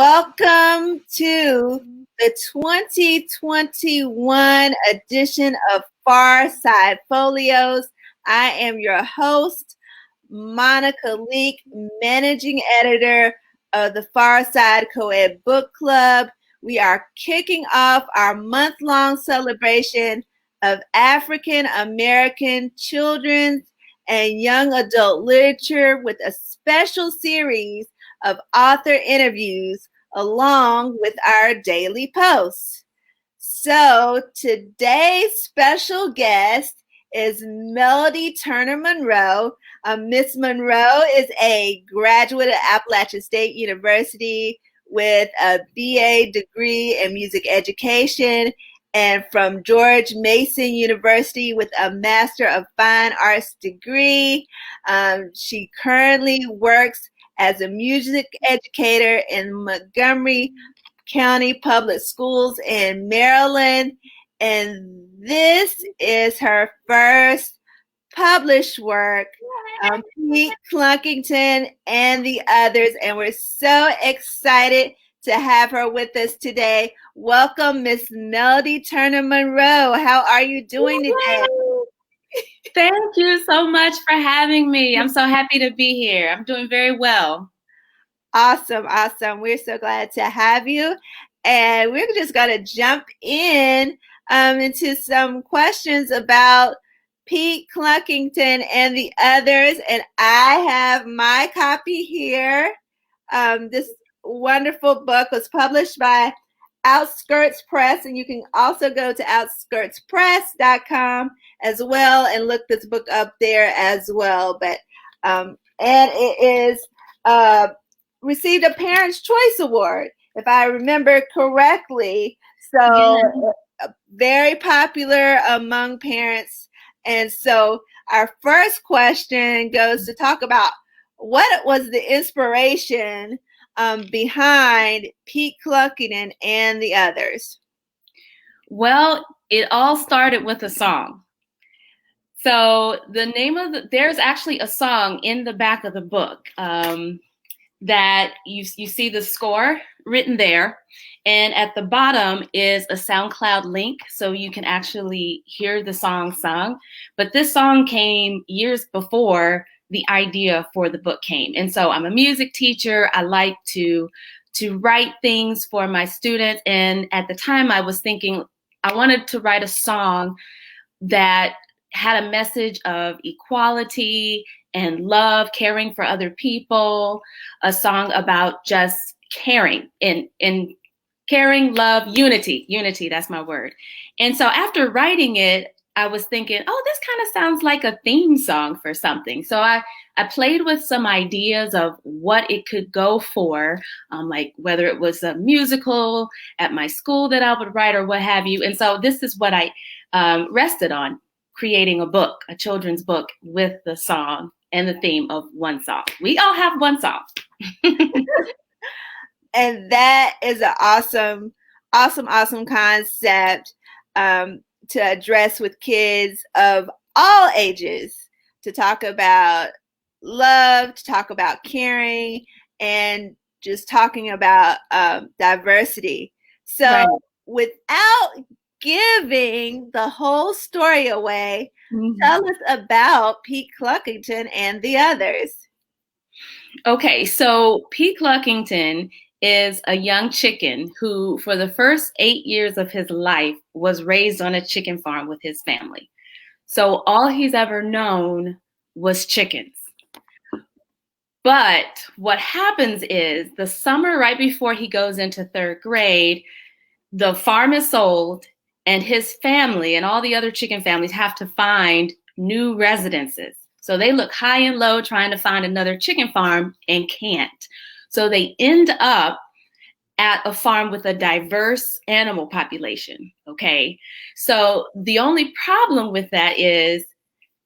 Welcome to the 2021 edition of Farside Folios. I am your host, Monica Leek, managing editor of the Farside Co-ed Book Club. We are kicking off our month-long celebration of African American children's and young adult literature with a special series of author interviews along with our daily posts. So today's special guest is Melody Turner Monroe. Miss Monroe is a graduate of Appalachian State University with a BA degree in music education, and from George Mason University with a Master of Fine Arts degree. She currently works as a music educator in Montgomery County Public Schools in Maryland. And this is her first published work, Pete Luckington and the Others. And we're so excited to have her with us today. Welcome, Miss Melody Turner Monroe. How are you doing today? Thank you so much for having me. I'm so happy to be here. I'm doing very well. Awesome, awesome. We're so glad to have you. And we're just going to jump in into some questions about Pete Luckington and the Others. And I have my copy here. This wonderful book was published by Outskirts Press, and you can also go to outskirtspress.com as well and look this book up there as well. But and it is received a Parents' Choice Award, if I remember correctly. So very popular among parents. And so our first question goes to talk about what was the inspiration behind Pete Luckington and the Others. Well, it all started with a song. So the name of there's actually a song in the back of the book that you see the score written there. And at the bottom is a SoundCloud link, so you can actually hear the song sung. But this song came years before the idea for the book came. And so I'm a music teacher. I like to write things for my students. And at the time I was thinking I wanted to write a song that had a message of equality and love, caring for other people, a song about just caring and caring, love, unity, that's my word. And so after writing it, I was thinking, oh, this kind of sounds like a theme song for something. So I played with some ideas of what it could go for, like whether it was a musical at my school that I would write or what have you. And so this is what I rested on, creating a book, a children's book with the song and the theme of one song. We all have one song. And that is an awesome concept to address with kids of all ages, to talk about love, to talk about caring, and just talking about diversity. So right. Without giving the whole story away, tell us about Pete Luckington and the Others. Okay, so Pete Luckington is a young chicken who, for the first 8 years of his life, was raised on a chicken farm with his family. So all he's ever known was chickens. But what happens is the summer right before he goes into third grade, the farm is sold and his family and all the other chicken families have to find new residences. So they look high and low trying to find another chicken farm and can't. So they end up at a farm with a diverse animal population, okay? So the only problem with that is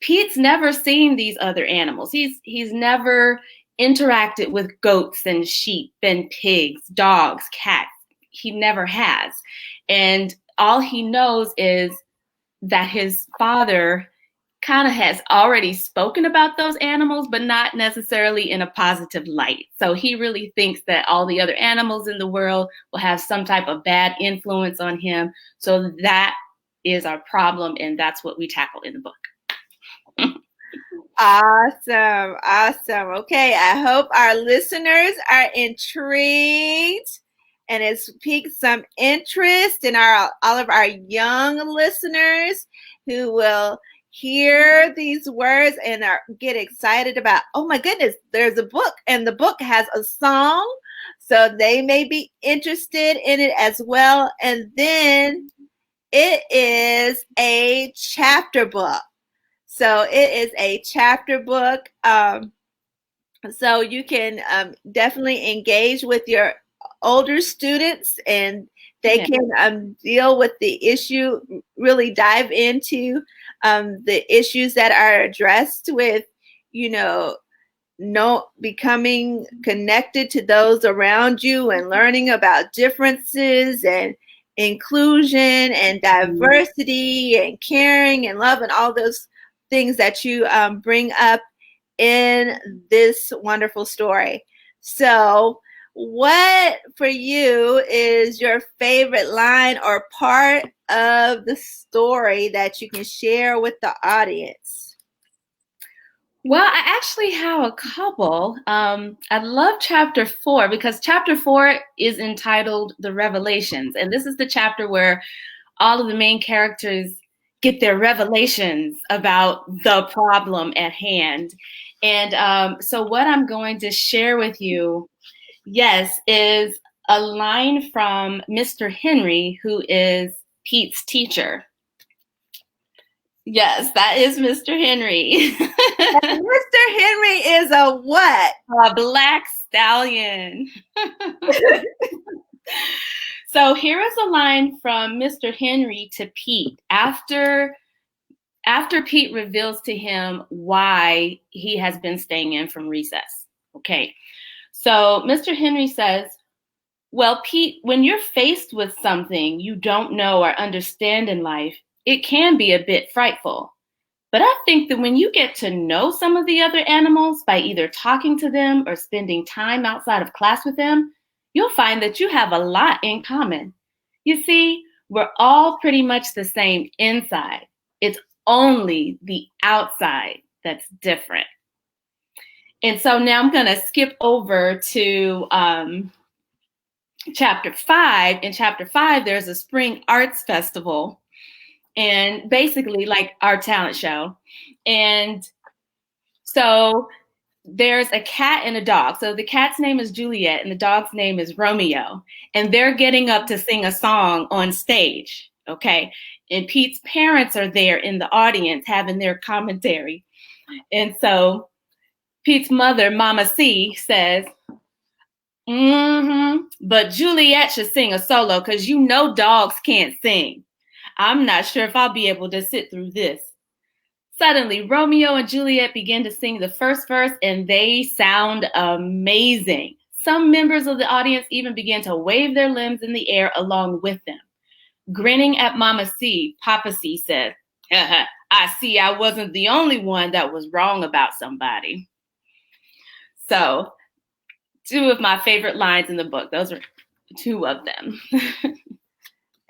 Pete's never seen these other animals. He's never interacted with goats and sheep and pigs, dogs, cats. He never has. And all he knows is that his father kind of has already spoken about those animals, but not necessarily in a positive light. So he really thinks that all the other animals in the world will have some type of bad influence on him. So that is our problem, and that's what we tackle in the book. Awesome. Awesome. Okay. I hope our listeners are intrigued and it's piqued some interest in all of our young listeners who will hear these words and get excited about, oh my goodness, there's a book and the book has a song. So they may be interested in it as well. And then it is a chapter book. So it is a chapter book. So you can definitely engage with your older students and they can deal with the issue, really dive into the issues that are addressed with, becoming connected to those around you and learning about differences and inclusion and diversity and caring and love and all those things that you bring up in this wonderful story. So what for you is your favorite line or part of the story that you can share with the audience? Well, I actually have a couple. I love chapter 4 because chapter 4 is entitled The Revelations. And this is the chapter where all of the main characters get their revelations about the problem at hand. And so what I'm going to share with you, yes, is a line from Mr. Henry, who is Pete's teacher. Yes, that is Mr. Henry. Mr. Henry is a what? A black stallion. So here is a line from Mr. Henry to Pete after Pete reveals to him why he has been staying in from recess. Okay. So Mr. Henry says, well, Pete, when you're faced with something you don't know or understand in life, it can be a bit frightful. But I think that when you get to know some of the other animals by either talking to them or spending time outside of class with them, you'll find that you have a lot in common. You see, we're all pretty much the same inside. It's only the outside that's different. And so now I'm going to skip over to chapter 5. In chapter 5, there's a spring arts festival. And basically like our talent show. And so there's a cat and a dog. So the cat's name is Juliet and the dog's name is Romeo. And they're getting up to sing a song on stage. Okay. And Pete's parents are there in the audience having their commentary. And so Pete's mother, Mama C, says, but Juliet should sing a solo because you know dogs can't sing. I'm not sure if I'll be able to sit through this. Suddenly, Romeo and Juliet begin to sing the first verse, and they sound amazing. Some members of the audience even begin to wave their limbs in the air along with them. Grinning at Mama C, Papa C said, I see I wasn't the only one that was wrong about somebody. So, 2 of my favorite lines in the book. Those are 2 of them.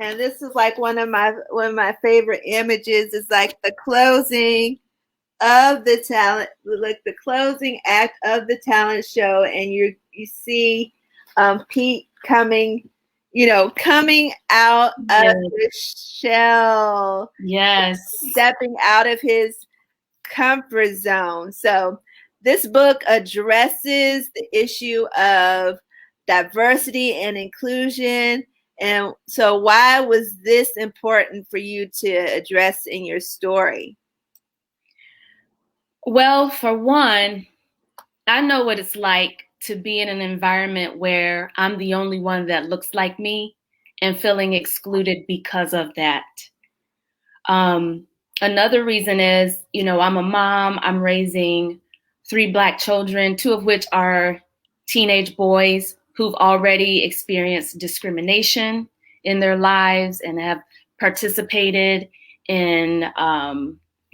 And this is like one of my favorite images is like the closing of the talent, like the closing act of the talent show, and you see Pete coming out of the shell. Yes. Stepping out of his comfort zone. So this book addresses the issue of diversity and inclusion. And so why was this important for you to address in your story? Well, for one, I know what it's like to be in an environment where I'm the only one that looks like me and feeling excluded because of that. Another reason is, I'm a mom. I'm raising 3 Black children, 2 of which are teenage boys who've already experienced discrimination in their lives and have participated in,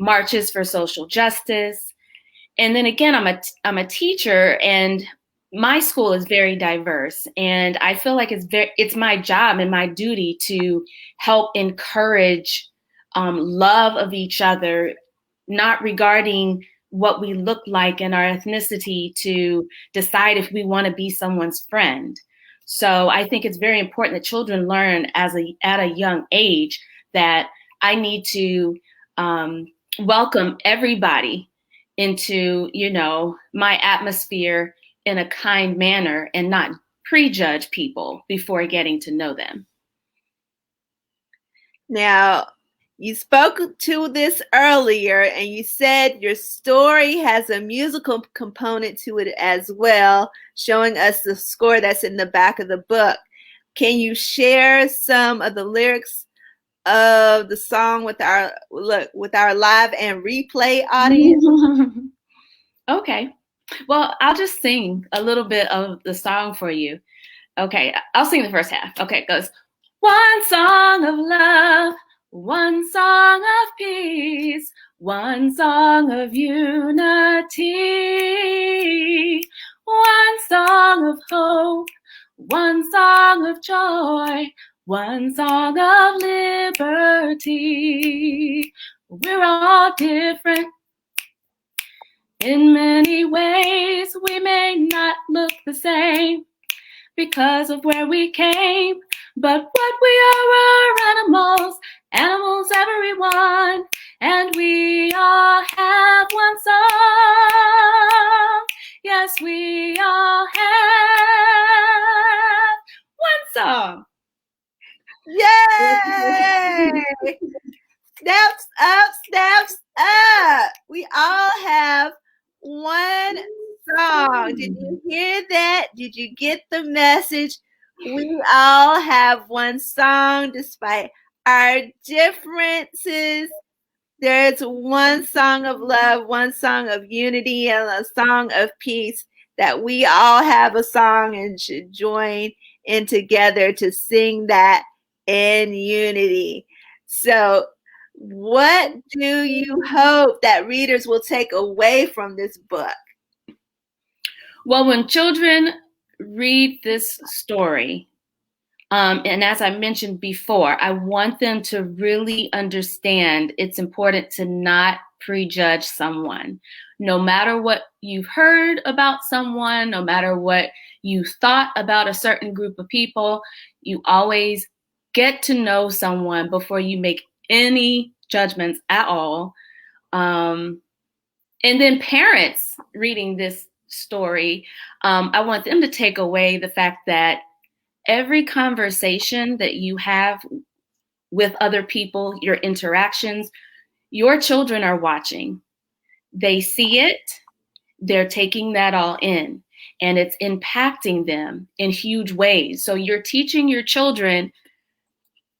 marches for social justice. And then again, I'm a teacher, and my school is very diverse, and I feel like it's my job and my duty to help encourage love of each other, not regarding what we look like and our ethnicity to decide if we want to be someone's friend. So I think it's very important that children learn at a young age that I need to welcome everybody into, my atmosphere in a kind manner and not prejudge people before getting to know them. Now, you spoke to this earlier, and you said your story has a musical component to it as well, showing us the score that's in the back of the book. Can you share some of the lyrics of the song with our live and replay audience? Okay. Well, I'll just sing a little bit of the song for you. Okay, I'll sing the first half. Okay, it goes, one song of love, one song of peace, one song of unity, one song of hope, one song of joy, one song of liberty. We're all different in many ways. We may not look the same because of where we came, but what we are animals, everyone, and we all have one song. Yes, we all have one song. Yay! Snaps up, snaps up. We all have one song. Did you hear that? Did you get the message? We all have one song despite our differences. There's one song of love, one song of unity, and a song of peace that we all have a song and should join in together to sing that in unity. So, what do you hope that readers will take away from this book? Well, when children read this story, and as I mentioned before, I want them to really understand it's important to not prejudge someone. No matter what you've heard about someone, no matter what you thought about a certain group of people, you always get to know someone before you make any judgments at all. And then parents reading this story, I want them to take away the fact that every conversation that you have with other people, your interactions, your children are watching. They see it, they're taking that all in, and it's impacting them in huge ways. So you're teaching your children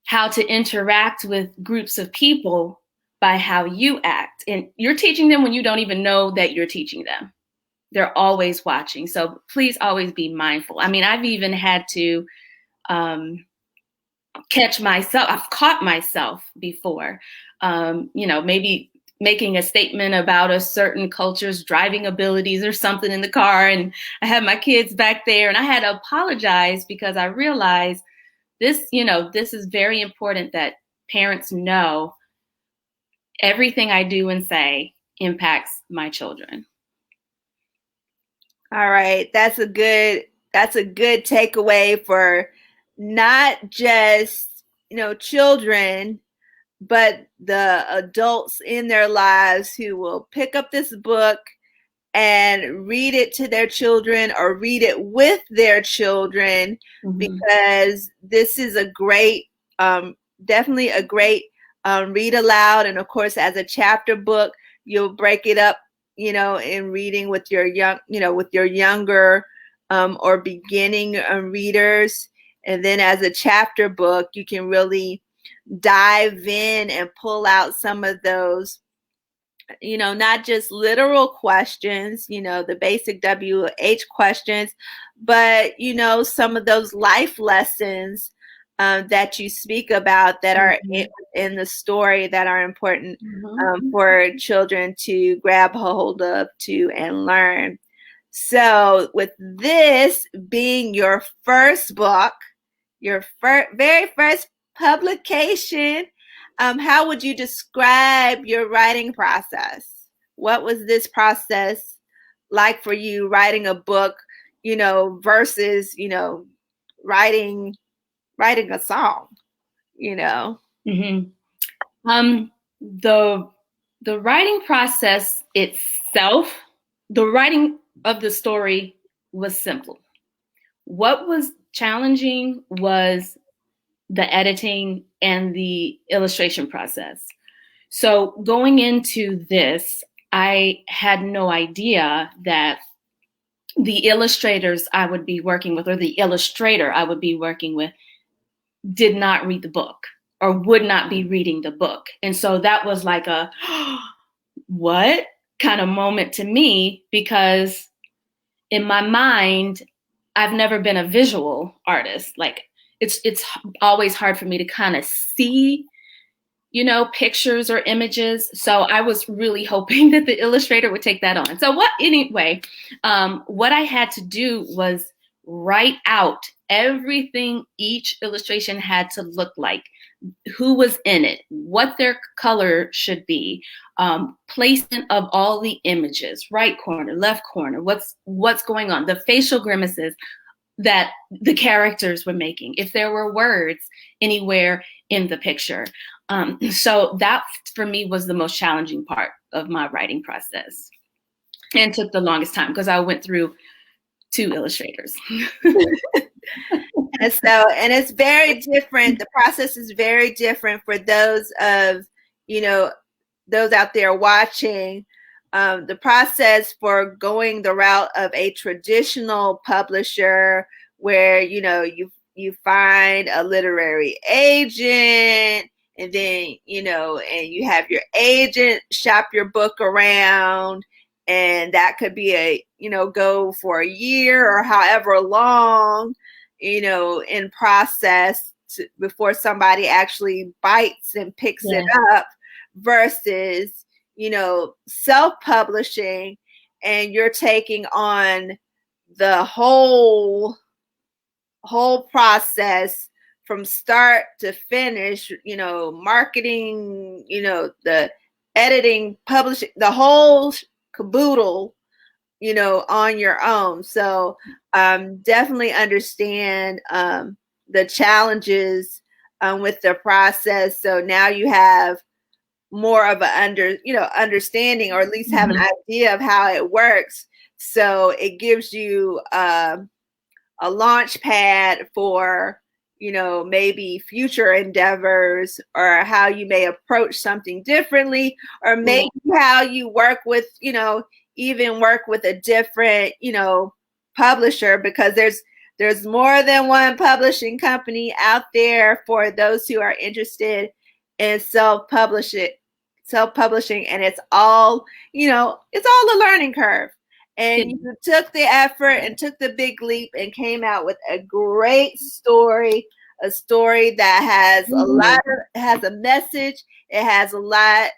how to interact with groups of people by how you act. And you're teaching them when you don't even know that you're teaching them. They're always watching. So please always be mindful. I mean, I've even had to catch myself. I've caught myself before, maybe making a statement about a certain culture's driving abilities or something in the car. And I had my kids back there and I had to apologize because I realized this is very important that parents know everything I do and say impacts my children. All right. That's a good takeaway for not just, children, but the adults in their lives who will pick up this book and read it to their children or read it with their children, because this is a great, definitely a great read aloud. And of course, as a chapter book, you'll break it up, in reading with your younger or beginning readers. And then as a chapter book, you can really dive in and pull out some of those, not just literal questions, the basic WH questions, but, some of those life lessons that you speak about that are in the story that are important for children to grab hold of and learn. So with this being your first book, your very first publication, how would you describe your writing process? What was this process like for you, writing a book, versus, writing a song, The writing process itself, the writing of the story was simple. What was challenging was the editing and the illustration process. So going into this, I had no idea that the illustrators I would be working with, or the illustrator I would be working with, did not read the book or would not be reading the book. And so that was like a what kind of moment to me, because in my mind, I've never been a visual artist. Like it's always hard for me to kind of see, pictures or images. So I was really hoping that the illustrator would take that on. So what I had to do was write out everything each illustration had to look like, who was in it, what their color should be, placement of all the images, right corner, left corner, what's going on, the facial grimaces that the characters were making, if there were words anywhere in the picture. So that for me was the most challenging part of my writing process, and took the longest time because I went through 2 illustrators. And it's very different. The process is very different for those of, those out there watching. The process for going the route of a traditional publisher, where, you find a literary agent, and then, and you have your agent shop your book around, and that could be go for a year or however long, in process before somebody actually bites and picks it up, versus, self-publishing, and you're taking on the whole process from start to finish, marketing, the editing, publishing, the whole caboodle, on your own. So definitely understand the challenges with the process. So now you have more of an understanding, or at least have an idea of how it works. So it gives you a launch pad for, maybe future endeavors, or how you may approach something differently, or maybe how you work with, even work with a different, publisher, because there's more than one publishing company out there for those who are interested in self-publishing, and it's all, it's all a learning curve. And you took the effort and took the big leap and came out with a great story, a story that has has a message. It has a lot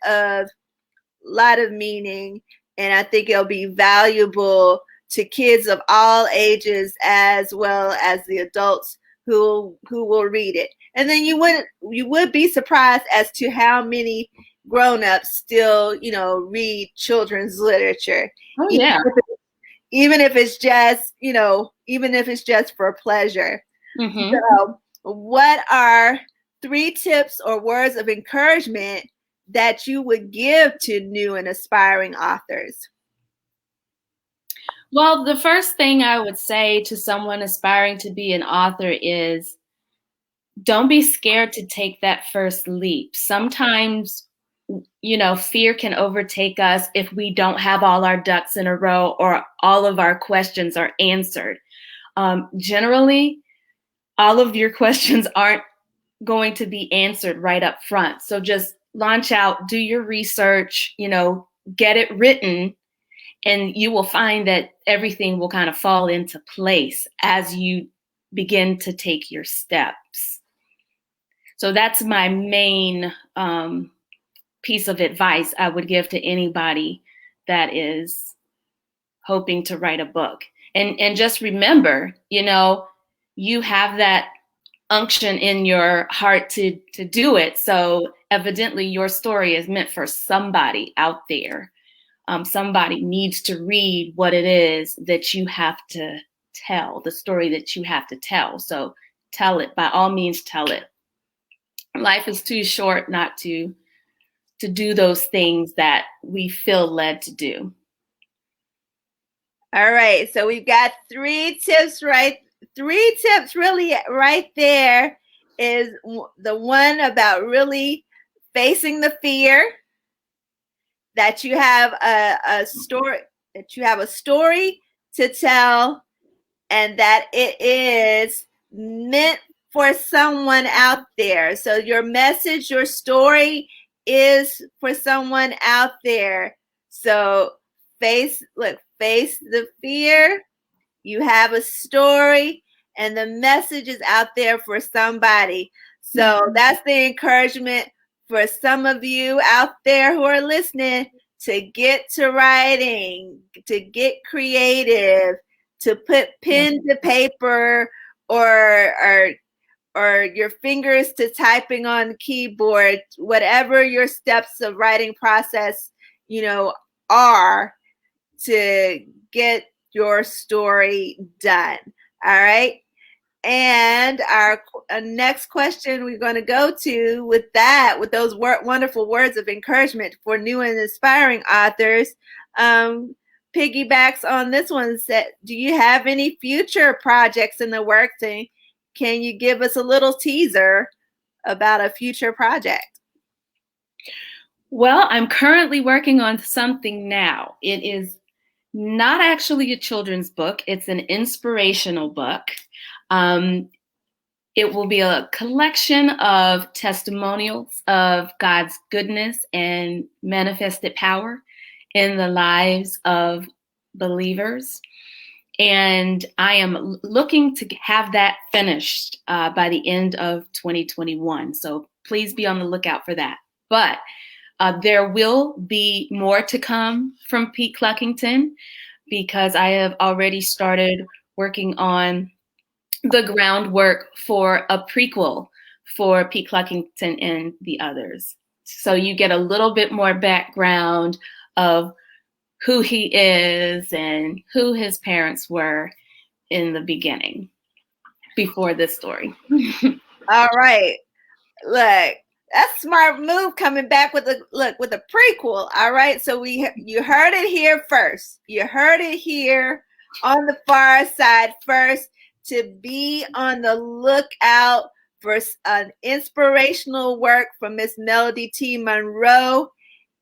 of meaning, and I think it'll be valuable to kids of all ages, as well as the adults who will read it. And then you would be surprised as to how many grown-ups still, read children's literature. Oh, yeah. Even if it's just, even if it's just for pleasure. So what are 3 tips or words of encouragement that you would give to new and aspiring authors? Well, the first thing I would say to someone aspiring to be an author is, don't be scared to take that first leap. Sometimes, fear can overtake us if we don't have all our ducks in a row, or all of our questions are answered. Generally, all of your questions aren't going to be answered right up front. So just launch out, do your research, get it written, and you will find that everything will kind of fall into place as you begin to take your steps. So that's my main piece of advice I would give to anybody that is hoping to write a book. And just remember, you have that unction in your heart to do it. So evidently your story is meant for somebody out there. Somebody needs to read what it is that you have to tell, the story that you have to tell. So tell it, by all means, tell it. Life is too short not to do those things that we feel led to do. All right, so we've got 3 tips, right? 3 tips really right there is the one about really facing the fear, that you have a story to tell, and that it is meant for someone out there. So your message, your story is for someone out there. So face the fear. You have a story, and the message is out there for somebody. So that's the encouragement for some of you out there who are listening, to get to writing, to get creative, to put pen to paper, or your fingers to typing on the keyboard, whatever your steps of writing process, are, to get your story done. All right. And our next question we're going to go to with those wonderful words of encouragement for new and aspiring authors, piggybacks on this one. Do you have any future projects in the works? And can you give us a little teaser about a future project? Well, I'm currently working on something now. It is not actually a children's book. It's an inspirational book. It will be a collection of testimonials of God's goodness and manifested power in the lives of believers. And I am looking to have that finished by the end of 2021. So please be on the lookout for that. But there will be more to come from Pete Luckington, because I have already started working on the groundwork for a prequel for Pete Luckington and the others. So you get a little bit more background of who he is and who his parents were in the beginning, before this story. All right. Look, that's a smart move, coming back with a prequel. All right. So you heard it here first. You heard it here on the Far Side first, to be on the lookout for an inspirational work from Miss Melody T Monroe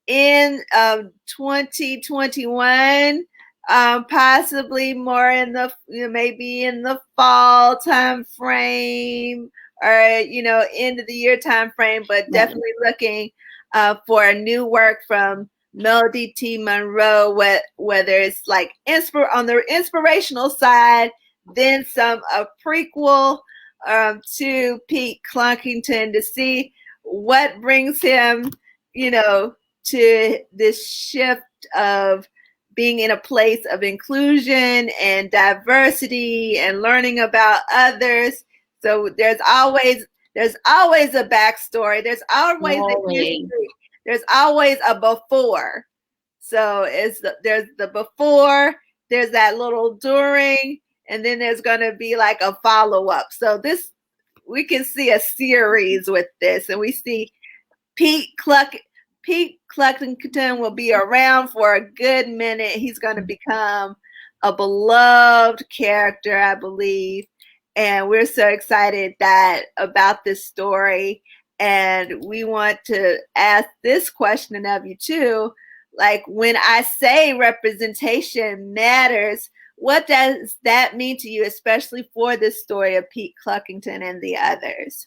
in 2021, possibly more in the maybe in the fall time frame, or end of the year time frame, but definitely looking for a new work from Melody T Monroe, whether it's like on the inspirational side, then a prequel to Pete Luckington, to see what brings him to this shift of being in a place of inclusion and diversity and learning about others. So there's always a backstory. There's always a history. There's always a before. So there's the before, there's that little during, and then there's going to be like a follow-up. So we can see a series with this, and we see Pete Luckington will be around for a good minute. He's going to become a beloved character, I believe. And we're so excited about this story. And we want to ask this question of you too. Like, when I say representation matters, what does that mean to you, especially for this story of Pete Luckington and the others?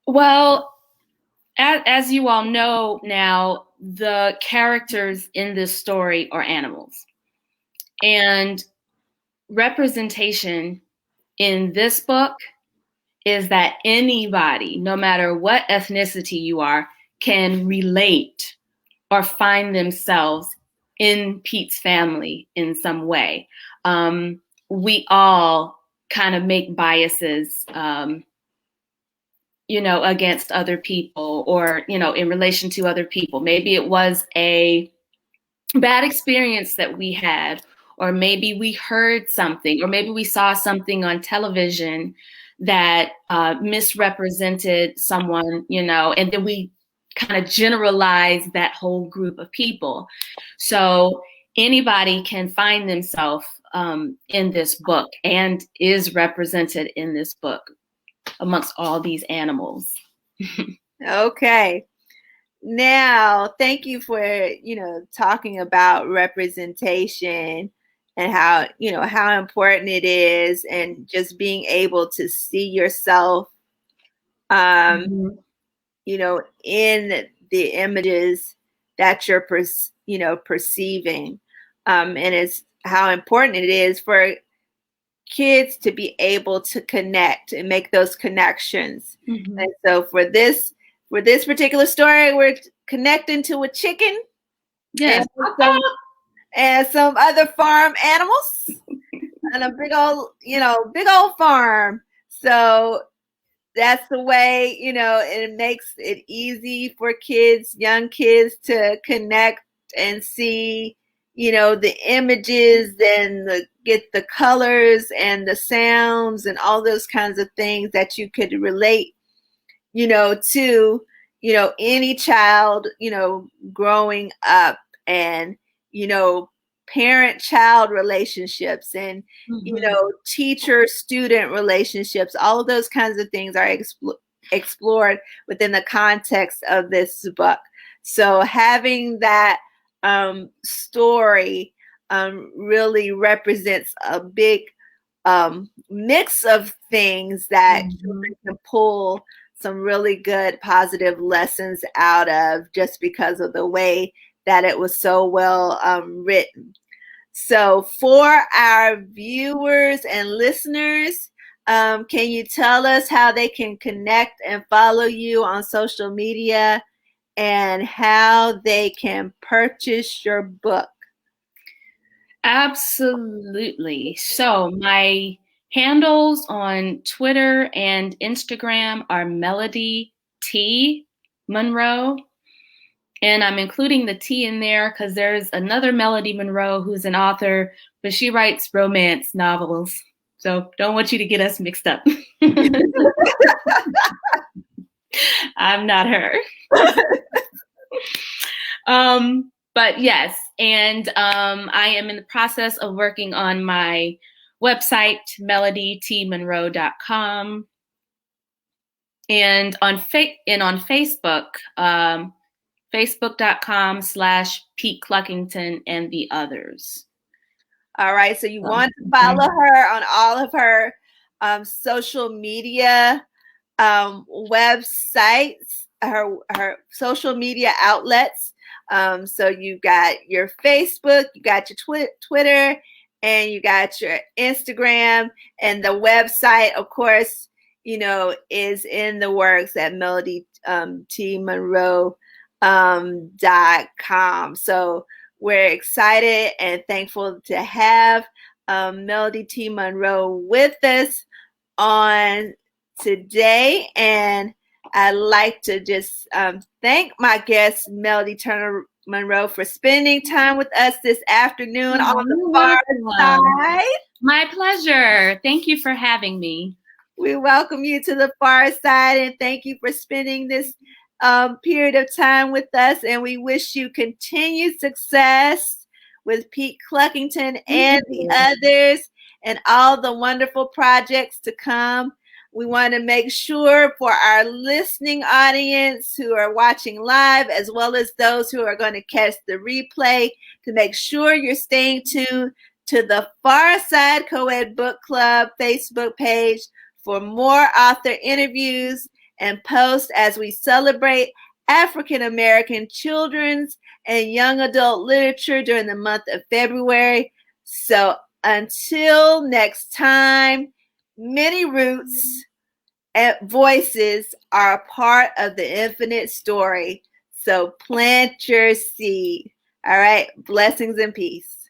Well, as you all know now, the characters in this story are animals. And representation in this book is that anybody, no matter what ethnicity you are, can relate or find themselves in Pete's family in some way. We all kind of make biases, against other people, or, in relation to other people. Maybe it was a bad experience that we had, or maybe we heard something, or maybe we saw something on television that misrepresented someone, and then we kind of generalize that whole group of people. So anybody can find themselves in this book, and is represented in this book amongst all these animals. Okay. Now, thank you for, talking about representation and how important it is, and just being able to see yourself, in the images that you're, perceiving. And it's how important it is for kids to be able to connect and make those connections. Mm-hmm. And so for this particular story, we're connecting to a chicken, yes, and some other farm animals, and a big old farm. So that's the way, it makes it easy for young kids to connect and see, the images, and get the colors and the sounds and all those kinds of things that you could relate, to, any child, growing up, and, parent-child relationships, and, teacher-student relationships. All of those kinds of things are explored within the context of this book. So having that story really represents a big mix of things that children can pull some really good positive lessons out of, just because of the way that it was so well written. So for our viewers and listeners, can you tell us how they can connect and follow you on social media, and how they can purchase your book? Absolutely. So my handles on Twitter and Instagram are Melody T Monroe. And I'm including the T in there because there's another Melody Monroe who's an author, but she writes romance novels. So don't want you to get us mixed up. I'm not her. But yes, and I am in the process of working on my website, melodytmonroe.com. And on Facebook, facebook.com/Pete Luckington and the others. All right. So you want to follow her on all of her social media websites, her social media outlets. So you got your Facebook, you got your Twitter, and you got your Instagram, and the website, of course, is in the works at melodytmonroe.com. So we're excited and thankful to have Melody T Monroe with us on today. And I'd like to just thank my guest, Melody Turner Monroe, for spending time with us this afternoon on the far side. My pleasure. Thank you for having me. We welcome you to the far side, and thank you for spending this period of time with us. And we wish you continued success with Pete Luckington and the others, and all the wonderful projects to come. We want to make sure for our listening audience who are watching live, as well as those who are going to catch the replay, to make sure you're staying tuned to the Far Side Co-Ed Book Club Facebook page for more author interviews and posts as we celebrate African American children's and young adult literature during the month of February. So until next time, many roots, voices are a part of the infinite story. So plant your seed. All right. Blessings and peace.